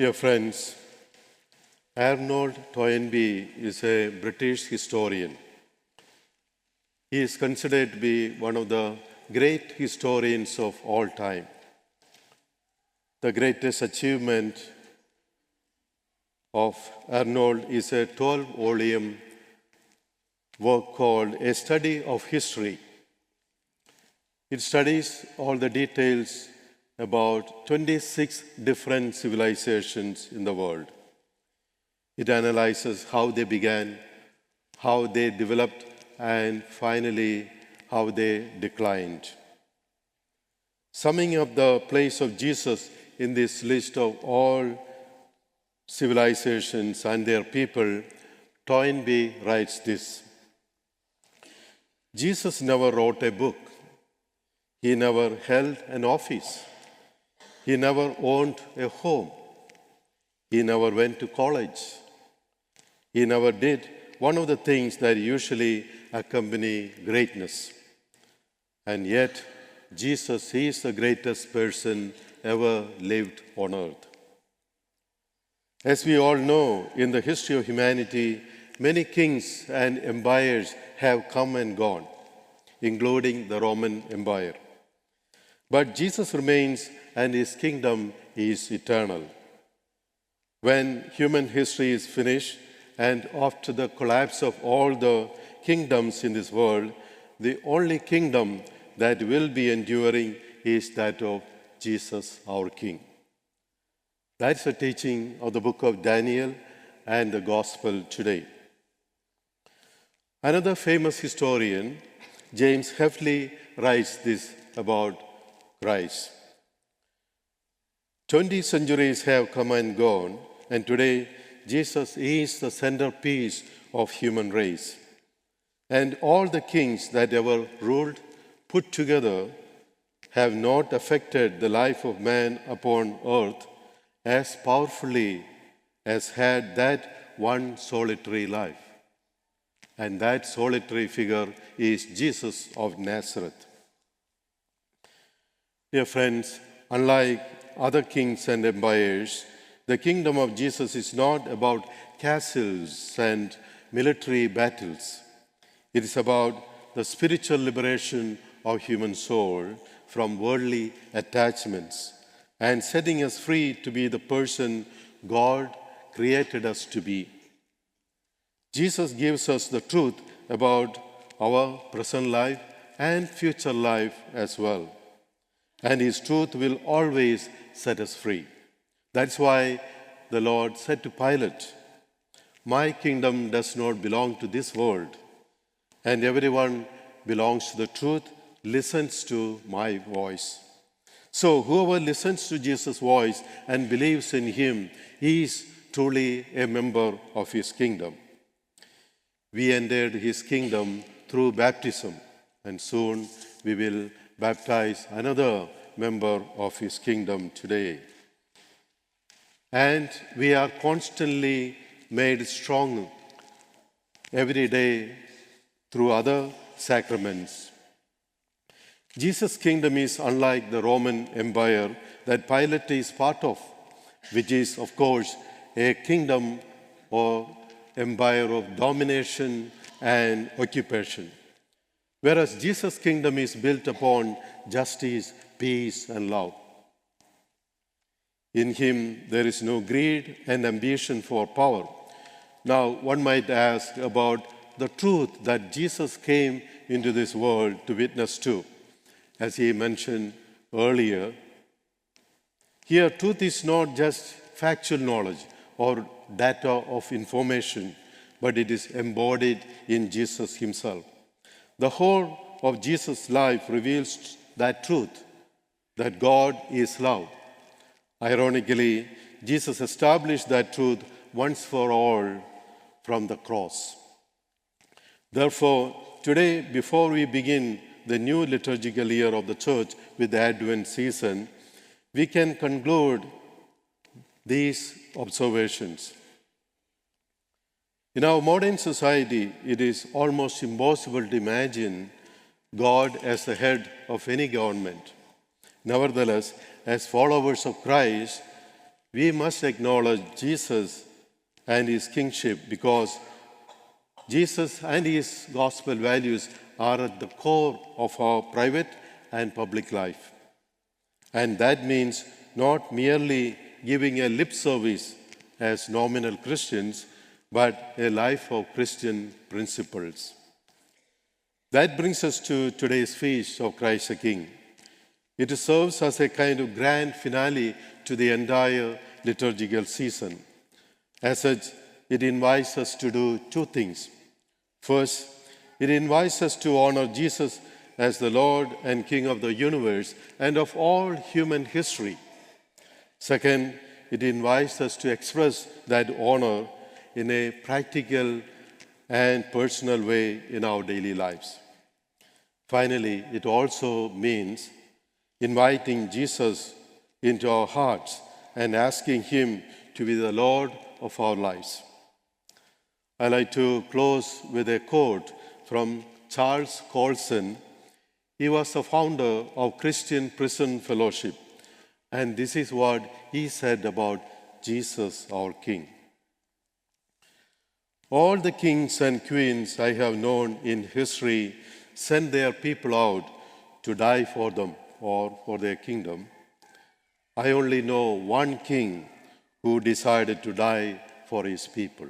Dear friends, Arnold Toynbee is a British historian. He is considered to be one of the great historians of all time. The greatest achievement of Arnold is a 12-volume work called A Study of History. It studies all the details about 26 different civilizations in the world. It analyzes how they began, how they developed, and finally, how they declined. Summing up the place of Jesus in this list of all civilizations and their people, Toynbee writes this: Jesus never wrote a book. He never held an office. He never owned a home. He never went to college. He never did one of the things that usually accompany greatness. And yet, Jesus is the greatest person ever lived on earth. As we all know, in the history of humanity, many kings and empires have come and gone, including the Roman Empire. But Jesus remains, and his kingdom is eternal. When human history is finished, and after the collapse of all the kingdoms in this world, the only kingdom that will be enduring is that of Jesus, our King. That's the teaching of the book of Daniel and the gospel today. Another famous historian, James Hefley, writes this about Christ. 20 centuries have come and gone, and today Jesus is the centerpiece of human race. And all the kings that ever ruled put together have not affected the life of man upon earth as powerfully as had that one solitary life. And that solitary figure is Jesus of Nazareth. Dear friends, unlike other kings and empires, the kingdom of Jesus is not about castles and military battles. It is about the spiritual liberation of human soul from worldly attachments and setting us free to be the person God created us to be. Jesus gives us the truth about our present life and future life as well. And his truth will always set us free. That's why the Lord said to Pilate, "My kingdom does not belong to this world, and everyone belongs to the truth, listens to my voice." So whoever listens to Jesus' voice and believes in him is truly a member of his kingdom. We entered his kingdom through baptism, and soon we will baptize another member of his kingdom today. And we are constantly made strong every day through other sacraments. Jesus' kingdom is unlike the Roman Empire that Pilate is part of, which is, of course, a kingdom or empire of domination and occupation. Whereas Jesus' kingdom is built upon justice, peace, and love. In him, there is no greed and ambition for power. Now, one might ask about the truth that Jesus came into this world to witness to. As he mentioned earlier, here truth is not just factual knowledge or data of information, but it is embodied in Jesus himself. The whole of Jesus' life reveals that truth, that God is love. Ironically, Jesus established that truth once for all from the cross. Therefore, today, before we begin the new liturgical year of the Church with the Advent season, we can conclude these observations. In our modern society, it is almost impossible to imagine God as the head of any government. Nevertheless, as followers of Christ, We must acknowledge Jesus and his kingship because Jesus and his gospel values are at the core of our private and public life. And that means not merely giving a lip service as nominal Christians, but a life of Christian principles. That brings us to today's feast of Christ the King. It serves as a kind of grand finale to the entire liturgical season. As such, it invites us to do two things. First, it invites us to honor Jesus as the Lord and King of the universe and of all human history. Second, it invites us to express that honor in a practical and personal way in our daily lives. Finally, it also means inviting Jesus into our hearts and asking him to be the Lord of our lives. I like to close with a quote from Charles Colson. He was the founder of Christian Prison Fellowship, and this is what he said about Jesus, our King. All the kings and queens I have known in history sent their people out to die for them or for their kingdom. I only know one king who decided to die for his people.